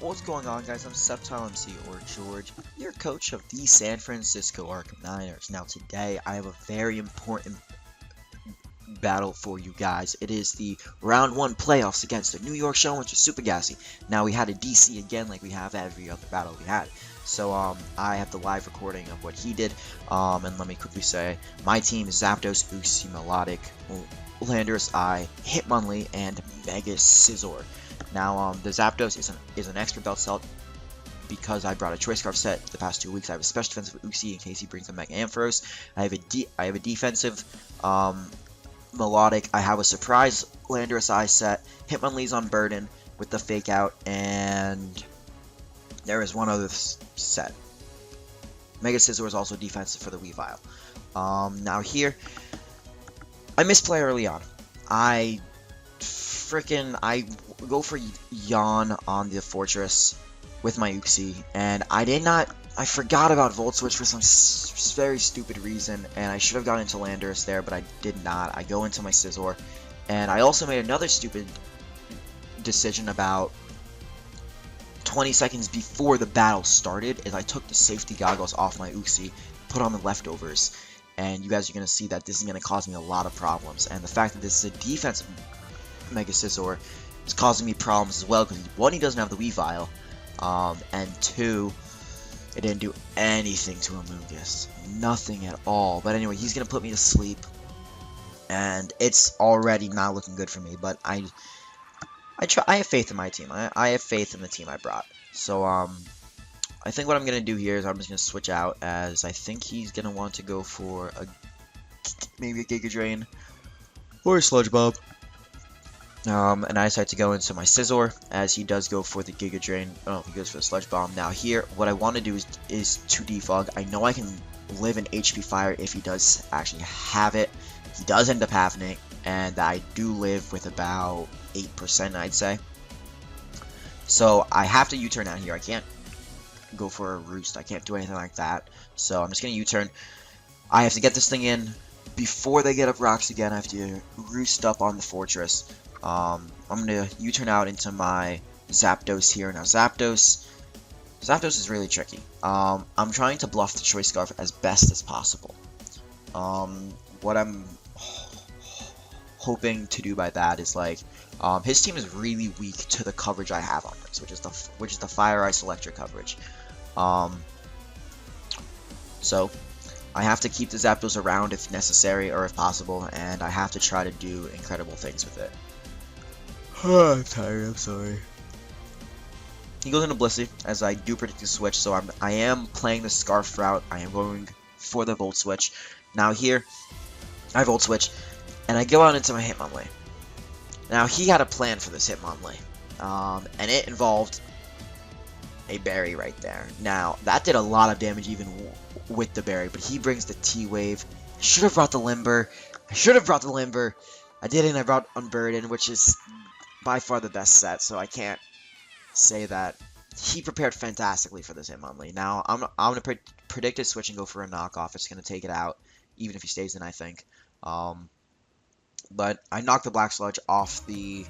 What's going on, guys? I'm SceptileMC, or George, your coach of the San Francisco Arcaniners. Now today I have a very important battle for you guys. It is the round 1 playoffs against the New York Showers with Super Gassy. Now we had a DC again like we have every other battle we had. So I have the live recording of what he did. And let me quickly say, my team is Zapdos, Uxie, Melodic, Landorus Eye, Hitmonlee, and Mega Scizor. Now, the Zapdos is an extra belt set because I brought a Choice Scarf set the past 2 weeks. I have a special defensive Uxie in case he brings a Mega Ampharos. I have a defensive Melodic. I have a surprise Landorus Eye set. Hitmonlee's on Burden with the Fake Out, and there is one other set. Mega Scizor is also defensive for the Weavile. Now here, I misplay early on. I go for Yawn on the Fortress with my Uxie, and I forgot about Volt Switch for some very stupid reason, and I should have gone into Landorus there, but I did not. I go into my Scizor, and I also made another stupid decision about 20 seconds before the battle started, is I took the safety goggles off my Uxie, put on the leftovers, and you guys are going to see that this is going to cause me a lot of problems, and the fact that this is a defensive Mega Scizor is causing me problems as well, because 1, he doesn't have the Weavile, and 2, it didn't do anything to Amoonguss. Nothing at all. But anyway, he's going to put me to sleep, and it's already not looking good for me, but I have faith in my team. I have faith in the team I brought. So, I think what I'm going to do here is I'm just going to switch out, as I think he's going to want to go for maybe a Giga Drain or a Sludge Bomb. And I decide to go into my Scizor, as he does go for the Giga Drain. Oh, he goes for the Sludge Bomb. Now here, what I want to do is to defog. I know I can live in HP Fire if he does actually have it. He does end up having it, and I do live with about 8%, I'd say. So I have to U-turn out here. I can't go for a Roost. I can't do anything like that. So I'm just going to U-turn. I have to get this thing in before they get up rocks again. I have to Roost up on the Fortress. I'm going to U-turn out into my Zapdos here. Now, Zapdos is really tricky. I'm trying to bluff the Choice Scarf as best as possible. What I'm hoping to do by that is, like, his team is really weak to the coverage I have on this, which is the Fire Ice Electric coverage. So I have to keep the Zapdos around if necessary or if possible, and I have to try to do incredible things with it. I'm tired, I'm sorry. He goes into Blissey, as I do predict the switch, so I am playing the Scarf route. I am going for the Volt Switch. Now here, I Volt Switch, and I go out into my Hitmonlee. Now he had a plan for this Hitmonlee, and it involved a berry right there. Now, that did a lot of damage even with the berry, but he brings the T-Wave. I should have brought the Limber. I didn't. I brought Unburden, which is by far the best set, so I can't say that. He prepared fantastically for this Hitmonlee. Now, I'm going to predict his switch and go for a knockoff. It's going to take it out, even if he stays in, I think. But I knocked the Black Sludge off the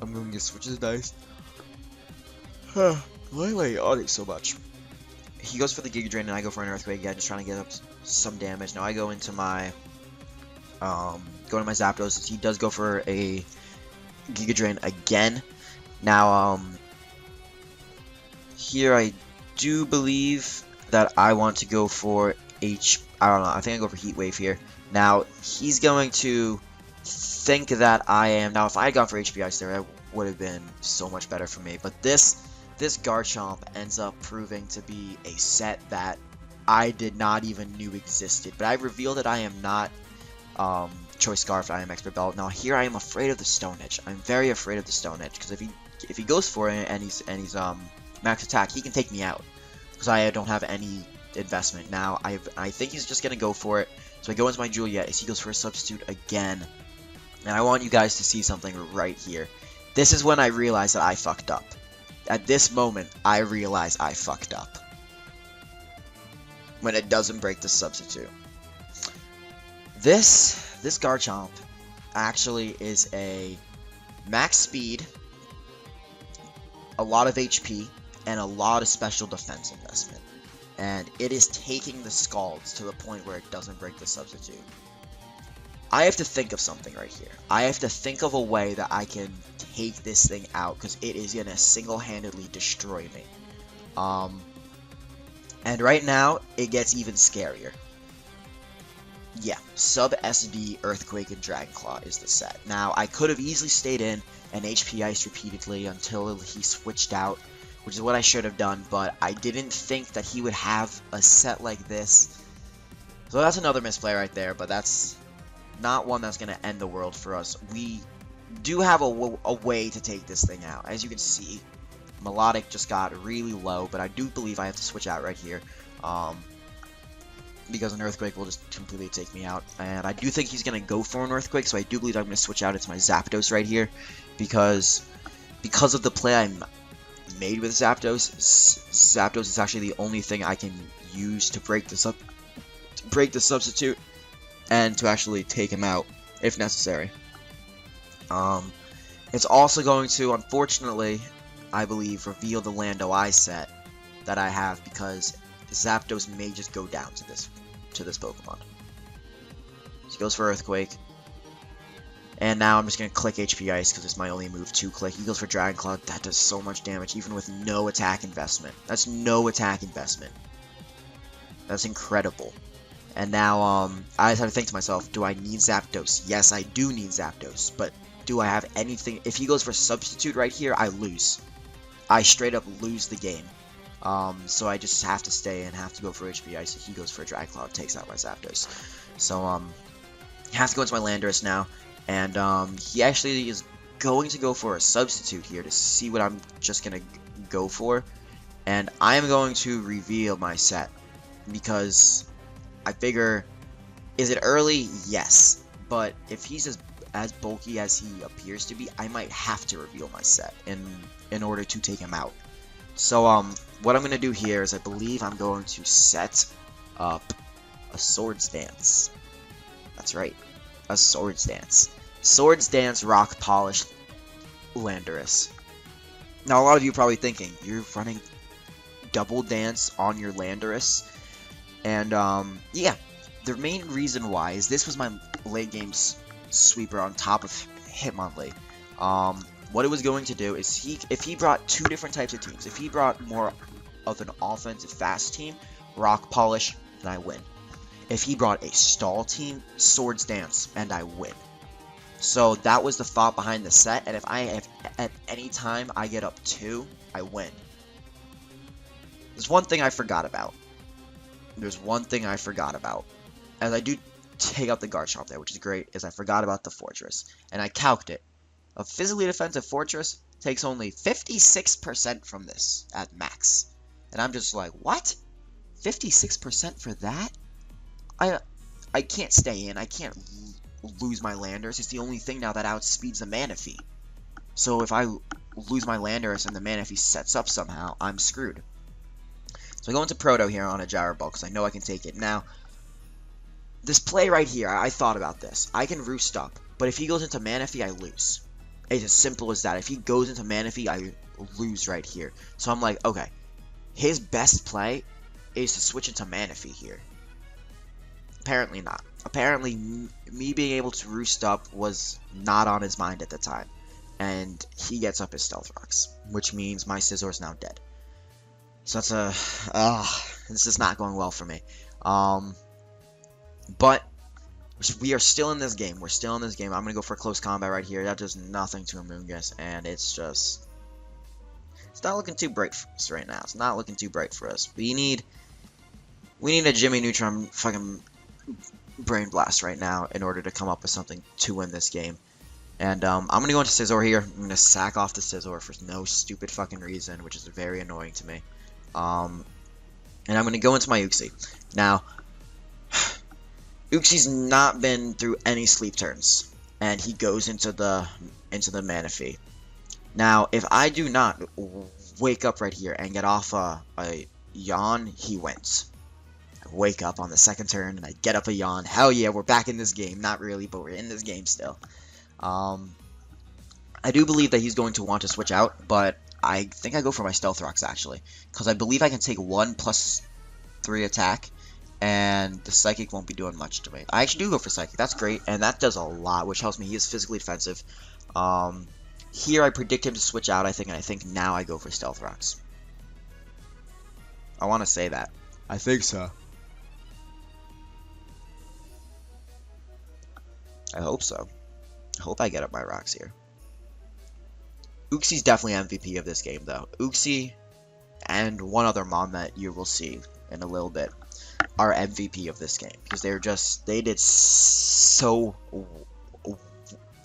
Amoonguss, which is nice. Why am I yawning so much? He goes for the Giga Drain, and I go for an Earthquake again, just trying to get up some damage. Now I go into my Zapdos. He does go for a Giga Drain again. Now, here I do believe that I want to go for I don't know, I think I go for Heat Wave here. Now, he's going to think that I am, now if I had gone for HP Ice there, that would have been so much better for me. But this Garchomp ends up proving to be a set that I did not even knew existed. But I revealed that I am not Choice Scarf, I am Expert Belt. Now here I am afraid of the Stone Edge. I'm very afraid of the Stone Edge, because if he goes for it and he's max attack, he can take me out, because I don't have any investment. Now I think he's just gonna go for it. So I go into my Juliet as he goes for a substitute again. And I want you guys to see something right here. This is when I realize that I fucked up. At this moment, I realize I fucked up. When it doesn't break the substitute. This Garchomp actually is a max speed a lot of HP, and a lot of special defense investment. And it is taking the Scalds to the point where it doesn't break the substitute. I have to think of something right here. I have to think of a way that I can take this thing out, because it is going to single-handedly destroy me. And right now, it gets even scarier. Yeah, sub SD, Earthquake, and Dragonclaw is the set. Now, I could have easily stayed in and HP Ice repeatedly until he switched out, which is what I should have done, but I didn't think that he would have a set like this. So that's another misplay right there, but that's not one that's going to end the world for us. We do have a way to take this thing out. As you can see, Melodic just got really low, but I do believe I have to switch out right here. Because an Earthquake will just completely take me out. And I do think he's going to go for an Earthquake, so I do believe I'm going to switch out into my Zapdos right here. Because of the play I made with Zapdos, Zapdos is actually the only thing I can use to break the substitute and to actually take him out if necessary. It's also going to, unfortunately, I believe, reveal the Lando I set that I have, because Zapdos may just go down to this Pokemon. So he goes for Earthquake. And now I'm just going to click HP Ice because it's my only move to click. He goes for Dragon Claw. That does so much damage even with no attack investment. That's no attack investment. That's incredible. And now I just have to think to myself, do I need Zapdos? Yes, I do need Zapdos. But do I have anything? If he goes for Substitute right here, I lose. I straight up lose the game. So I just have to stay and have to go for HP Ice. He goes for a Dragon Claw, takes out my Zapdos. So I have to go into my Landorus now. And he actually is going to go for a Substitute here to see what I'm just going to go for. And I am going to reveal my set. Because I figure, is it early? Yes. But if he's as bulky as he appears to be, I might have to reveal my set in order to take him out. So what I'm going to do here is I believe I'm going to set up a Swords Dance. That's right. A Swords Dance. Swords Dance, Rock Polish, Landorus. Now, a lot of you are probably thinking, you're running Double Dance on your Landorus. And, yeah, the main reason why is this was my late game sweeper on top of Hitmonlee. What it was going to do is if he brought two different types of teams, if he brought more of an offensive fast team, Rock Polish, then I win. If he brought a stall team, Swords Dance, and I win. So that was the thought behind the set, and if at any time I get up 2, I win. There's one thing I forgot about. As I do take out the Garchomp there, which is great, is I forgot about the Fortress. And I calced it. A physically defensive Fortress takes only 56% from this at max. And I'm just like, what? 56% for that? I can't stay in. I can't lose my Landorus. It's the only thing now that outspeeds the Manaphy. So if I lose my Landorus and the Manaphy sets up somehow, I'm screwed. So I go into Proto here on a Gyro Ball because I know I can take it. Now, this play right here, I thought about this. I can Roost up, but if he goes into Manaphy, I lose. It's as simple as that. If he goes into Manaphy, I lose right here. So I'm like, okay, his best play is to switch into Manaphy here. Apparently not. Apparently, me being able to Roost up was not on his mind at the time. And he gets up his Stealth Rocks, which means my Scizor is now dead. So that's this is not going well for me. But we are still in this game. We're still in this game. I'm going to go for close combat right here. That does nothing to Amoonguss, and it's not looking too bright for us right now. It's not looking too bright for us. We need a Jimmy Neutron fucking Brain Blast right now in order to come up with something to win this game. And I'm going to go into Scizor here. I'm going to sack off the Scizor for no stupid fucking reason, which is very annoying to me. And I'm going to go into my Uxie. Now, Uxie's not been through any sleep turns, and he goes into the Manaphy. Now, if I do not wake up right here and get off a yawn, he wins. I wake up on the second turn and I get up a yawn. Hell yeah, we're back in this game. Not really, but we're in this game still. I do believe that he's going to want to switch out, but I think I go for my Stealth Rocks, actually. Because I believe I can take 1+3 attack, and the Psychic won't be doing much to me. I actually do go for Psychic. That's great, and that does a lot, which helps me. He is physically defensive. Here I predict him to switch out, I think, and I think now I go for Stealth Rocks. I want to say that. I think so. I hope so. I hope I get up my rocks here. Uxi's definitely MVP of this game, though. Uxie and one other Mon that you will see in a little bit are MVP of this game, because they did so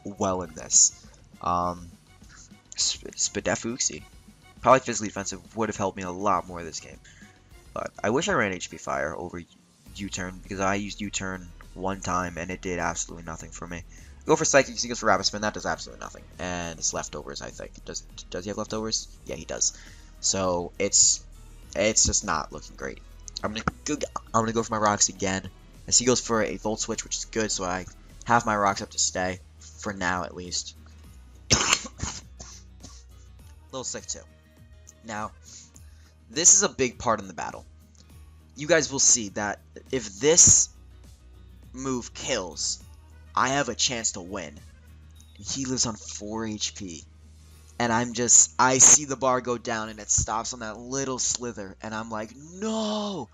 well in this. Spadef Uxie, probably physically defensive, would have helped me a lot more this game. But I wish I ran HP Fire over U-Turn, because I used U-Turn one time and it did absolutely nothing for me. Go for Psychic, he goes for Rapid Spin, that does absolutely nothing. And it's leftovers, I think. Does he have leftovers? Yeah, he does. So it's just not looking great. I'm gonna go for my rocks again. As he goes for a Volt Switch, which is good, so I have my rocks up to stay. For now, at least. A little sick, too. Now, this is a big part in the battle. You guys will see that if this move kills, I have a chance to win. He lives on 4 HP. And I see the bar go down and it stops on that little slither. And I'm like, no!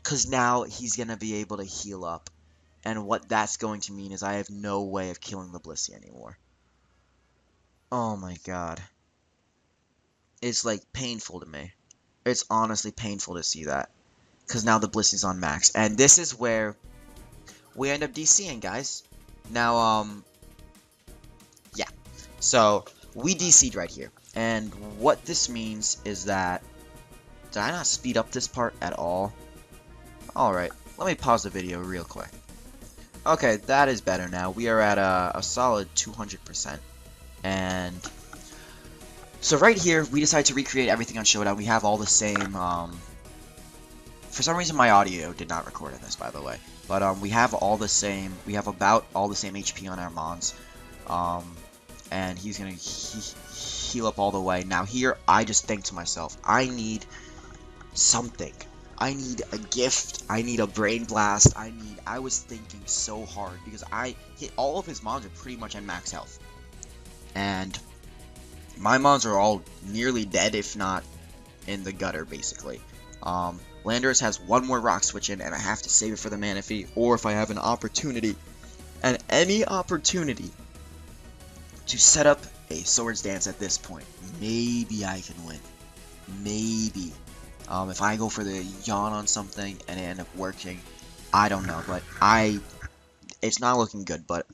Because now he's going to be able to heal up. And what that's going to mean is I have no way of killing the Blissey anymore. Oh my god. It's like painful to me. It's honestly painful to see that. Because now the Blissey's on max. And this is where we end up DCing, guys. Now, yeah. So, we DC'd right here. And what this means is that... Did I not speed up this part at all? Alright, let me pause the video real quick. Okay, that is better now. We are at a solid 200%. And... So right here, we decided to recreate everything on Showdown. We have all the same, for some reason my audio did not record in this, by the way. But, we have all the same, we have about all the same HP on our Mons. And he's gonna heal up all the way. Now here, I just think to myself, I need something. I need a gift. I need a Brain Blast. I was thinking so hard, because I hit all of his Mons are pretty much at max health. And... my Mons are all nearly dead, if not in the gutter, basically. Landorus has one more rock switch in, and I have to save it for the Manaphy, or if I have an opportunity, and any opportunity, to set up a Swords Dance at this point, maybe I can win. Maybe. If I go for the yawn on something, and it end up working, I don't know, but it's not looking good, but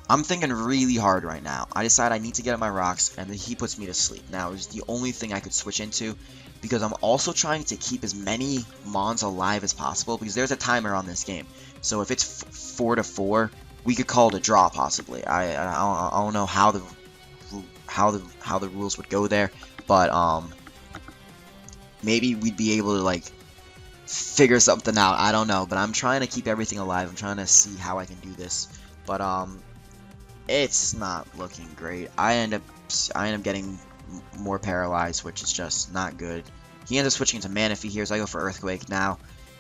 I'm thinking really hard right now. I decide I need to get up my rocks, and then he puts me to sleep. Now, it's the only thing I could switch into, because I'm also trying to keep as many Mons alive as possible, because there's a timer on this game. So if it's 4-4, we could call it a draw, possibly. I don't know how the rules would go there, but maybe we'd be able to like figure something out. I don't know, but I'm trying to keep everything alive. I'm trying to see how I can do this, but it's not looking great. I end up getting more paralyzed, which is just not good. He ends up switching into Manaphy here, so I go for Earthquake. Now,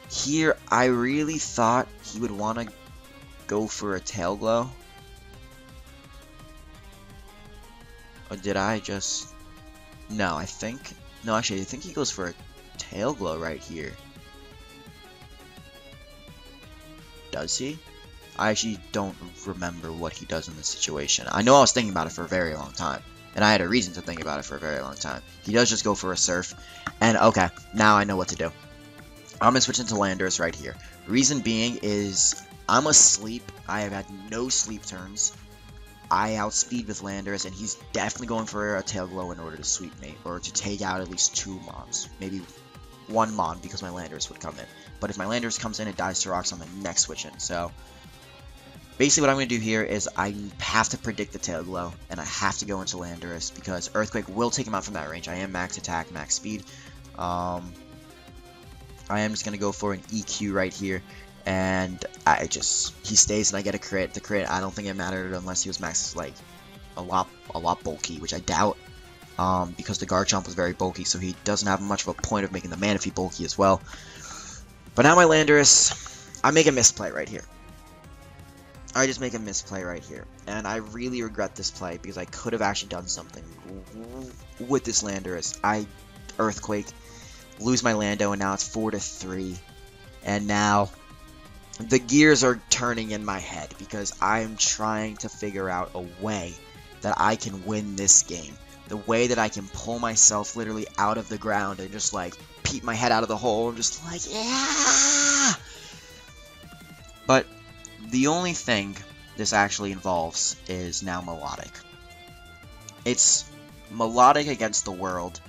here, I really thought he would want to go for a Tail Glow. Or did I just... No, No, actually, I think he goes for a Tail Glow right here. Does he? I actually don't remember what he does in this situation. I know I was thinking about it for a very long time. And I had a reason to think about it for a very long time. He does just go for a Surf. And okay, now I know what to do. I'm going to switch into Landorus right here. Reason being is I'm asleep. I have had no sleep turns. I outspeed with Landorus, and he's definitely going for a Tail Glow in order to sweep me. Or to take out at least 2 Mons. Maybe 1 Mon, because my Landorus would come in. But if my Landorus comes in, it dies to rocks on the next switch in. So... basically, what I'm going to do here is I have to predict the Tail Glow, and I have to go into Landorus, because Earthquake will take him out from that range. I am max attack, max speed. I am just going to go for an EQ right here, and he stays, and I get a crit. The crit, I don't think it mattered unless he was max, like, a lot bulky, which I doubt. because the Garchomp was very bulky, so he doesn't have much of a point of making the Manaphy bulky as well. But now my Landorus, I make a misplay right here. I just make a misplay right here, and I really regret this play because I could have actually done something with this Landorus. I Earthquake, lose my Lando, and now it's 4-3, and now the gears are turning in my head because I'm trying to figure out a way that I can win this game. The way that I can pull myself literally out of the ground and just like peep my head out of the hole and just like, yeah! But the only thing this actually involves is now Melodic. It's Melodic against the world,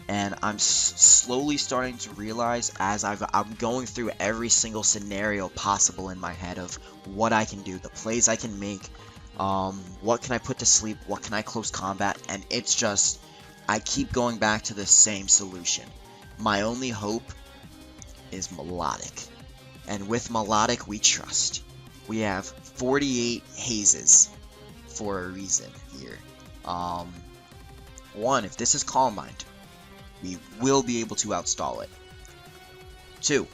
and I'm slowly starting to realize as I'm going through every single scenario possible in my head of what I can do, the plays I can make, what can I put to sleep, what can I close combat, and it's just, I keep going back to the same solution. My only hope is Melodic, and with Melodic we trust. We have 48 hazes for a reason here. One, if this is Calm Mind, we will be able to outstall it. Two,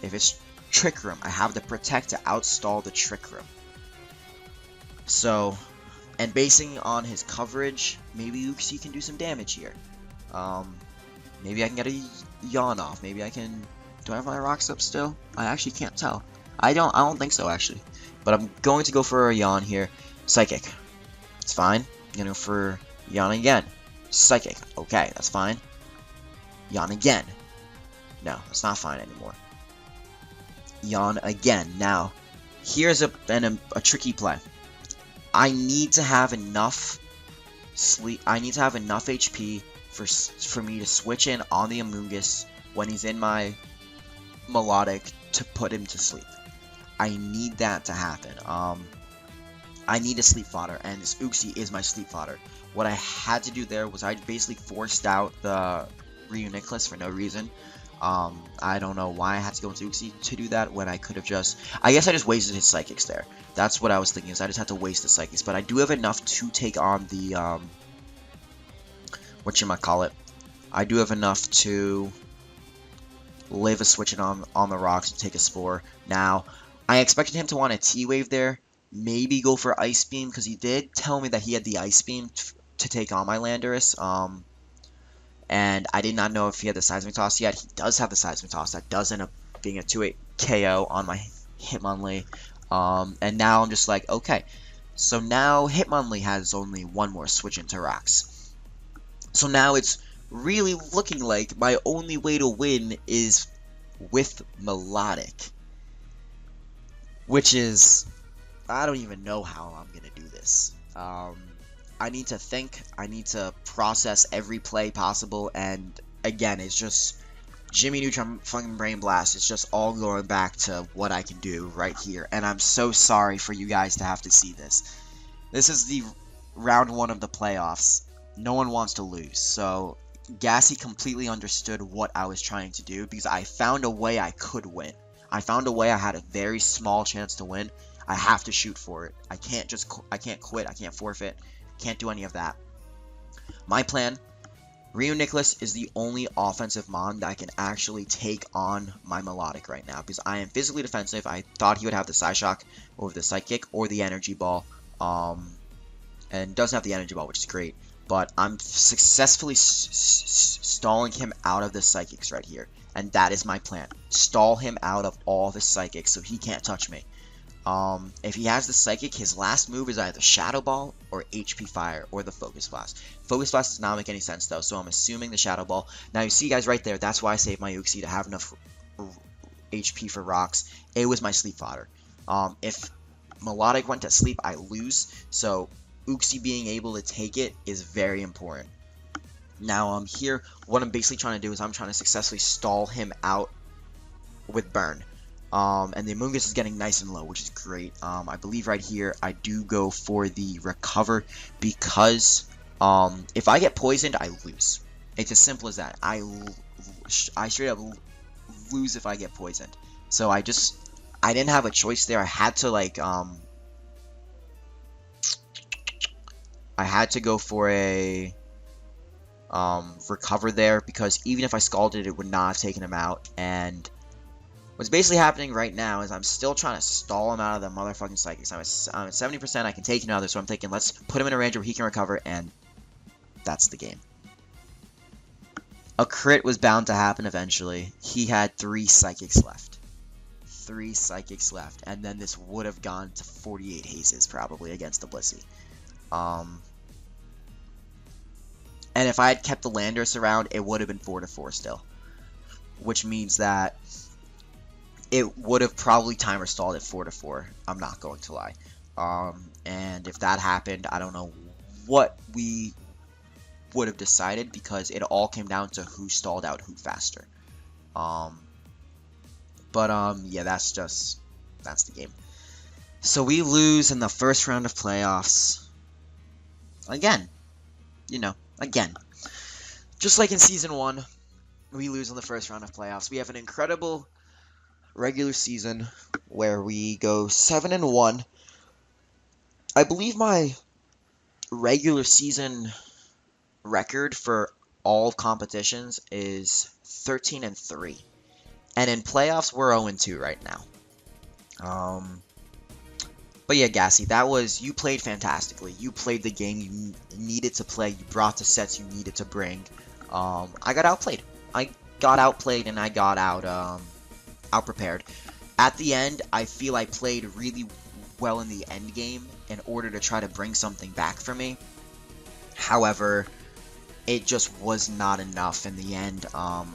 if it's Trick Room, I have the Protect to outstall the Trick Room. So, and basing on his coverage, maybe Uxie can do some damage here. Maybe I can get a Yawn off. Maybe I can. Do I have my rocks up still? I actually can't tell. I don't think so actually. But I'm going to go for a Yawn here. Psychic. It's fine. I'm gonna go for Yawn again. Psychic. Okay, that's fine. Yawn again. No, that's not fine anymore. Yawn again. Now, here's a tricky play. I need to have enough sleep. I need to have enough HP for me to switch in on the Amoonguss when he's in my Melodic to put him to sleep. I need that to happen. I need a sleep fodder, and this Uxie is my sleep fodder. What I had to do there was I basically forced out the Reuniclus for no reason. I don't know why I had to go into Uxie to do that when I could have just... I guess I just wasted his Psychics there. That's what I was thinking, is I just had to waste the Psychics. But I do have enough to take on the, whatchamacallit. I do have enough to live a switching on the rocks and take a Spore. Now, I expected him to want a T-Wave there. Maybe go for Ice Beam, because he did tell me that he had the Ice Beam to take on my Landorus. And I did not know if he had the Seismic Toss yet. He does have the Seismic Toss. That does end up being a 2-8 KO on my Hitmonlee. And now I'm just like, okay. So now Hitmonlee has only one more switch into rocks. So now it's really looking like my only way to win is with Melodic. Which is... I don't even know how I'm going to do this. I need to think, I need to process every play possible, and again, it's just Jimmy Neutron fucking Brain Blast. It's just all going back to what I can do right here, and I'm so sorry for you guys to have to see this. This is the round 1 of the playoffs. No one wants to lose, so Gassy completely understood what I was trying to do, because I found a way I could win. I found a way I had a very small chance to win. I have to shoot for it. I can't quit, I can't forfeit. Can't do any of that. My plan, Reuniclus is the only offensive mon that can actually take on my Melodic right now, because I am physically defensive. I thought he would have the Psyshock over the Psychic or the Energy Ball, and doesn't have the Energy Ball, which is great, but I'm successfully stalling him out of the Psychics right here, and that is my plan. Stall him out of all the Psychics so he can't touch me. If he has the Psychic, his last move is either Shadow Ball or HP Fire or the Focus Blast. Focus Blast does not make any sense though, so I'm assuming the Shadow Ball. Now you see guys right there, that's why I saved my Uxie to have enough HP for rocks. It was my sleep fodder. If Melodic went to sleep, I lose, so Uxie being able to take it is very important. Now here, what I'm basically trying to do is I'm trying to successfully stall him out with Burn. And the Amoonguss is getting nice and low, which is great. I believe right here I do go for the Recover because if I get poisoned, I lose. It's as simple as that. I straight up lose if I get poisoned. So I didn't have a choice there. I had to like I had to go for a recover there, because even if I scalded, it would not have taken him out. And what's basically happening right now is I'm still trying to stall him out of the motherfucking Psychics. I'm at 70%, I can take him out of there, so I'm thinking, let's put him in a range where he can recover, and that's the game. A crit was bound to happen eventually. He had 3 Psychics left. 3 Psychics left, and then this would have gone to 48 hazes, probably, against the Blissey. And if I had kept the Landorus around, it would have been 4-4 still. Which means that it would have probably timer stalled at 4-4. I'm not going to lie. And if that happened, I don't know what we would have decided, because it all came down to who stalled out who faster. Yeah, that's the game. So we lose in the first round of playoffs. Again. Again. Just like in Season 1, we lose in the first round of playoffs. We have an incredible regular season where we go 7-1. I believe my regular season record for all competitions is 13-3. And in playoffs, we're 0-2 right now. But yeah, Gassy, you played fantastically. You played the game you needed to play. You brought the sets you needed to bring. I got outplayed. I got outplayed and I got out-prepared. At the end, I feel I played really well in the end game in order to try to bring something back for me. However, it just was not enough in the end,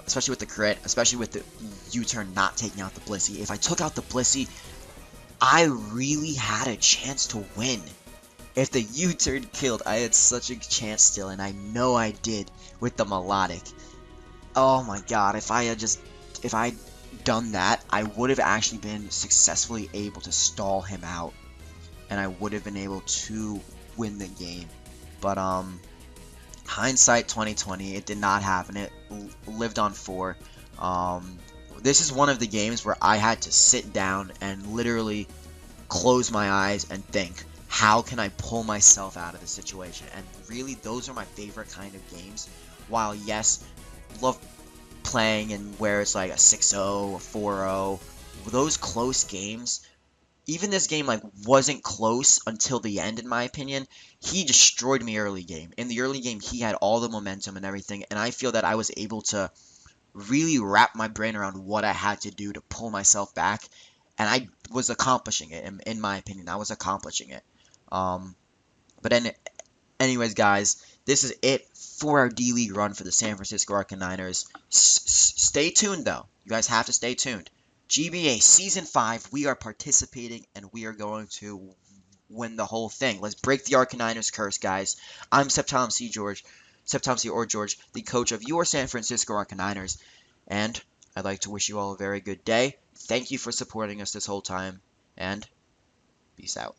especially with the crit, especially with the U-turn not taking out the Blissey. If I took out the Blissey, I really had a chance to win. If the U-turn killed, I had such a chance still, and I know I did with the Melodic. Oh my god, if I'd done that, I would have actually been successfully able to stall him out, and I would have been able to win the game. But hindsight 2020, it did not happen. It lived on 4. This is one of the games where I had to sit down and literally close my eyes and think, how can I pull myself out of the situation? And really, those are my favorite kind of games. While yes, love playing and where it's like a 6-0, a 4-0, those close games, even this game wasn't close until the end, in my opinion. He destroyed me early game. In the early game, he had all the momentum and everything, and I feel that I was able to really wrap my brain around what I had to do to pull myself back, and I was accomplishing it. In my opinion, I was accomplishing it. Anyways, guys, this is it for our D-League run for the San Francisco Arcaniners. Stay tuned, though. You guys have to stay tuned. GBA Season 5, we are participating, and we are going to win the whole thing. Let's break the Arcaniners curse, guys. I'm SceptileMC George, the coach of your San Francisco Arcaniners, and I'd like to wish you all a very good day. Thank you for supporting us this whole time, and peace out.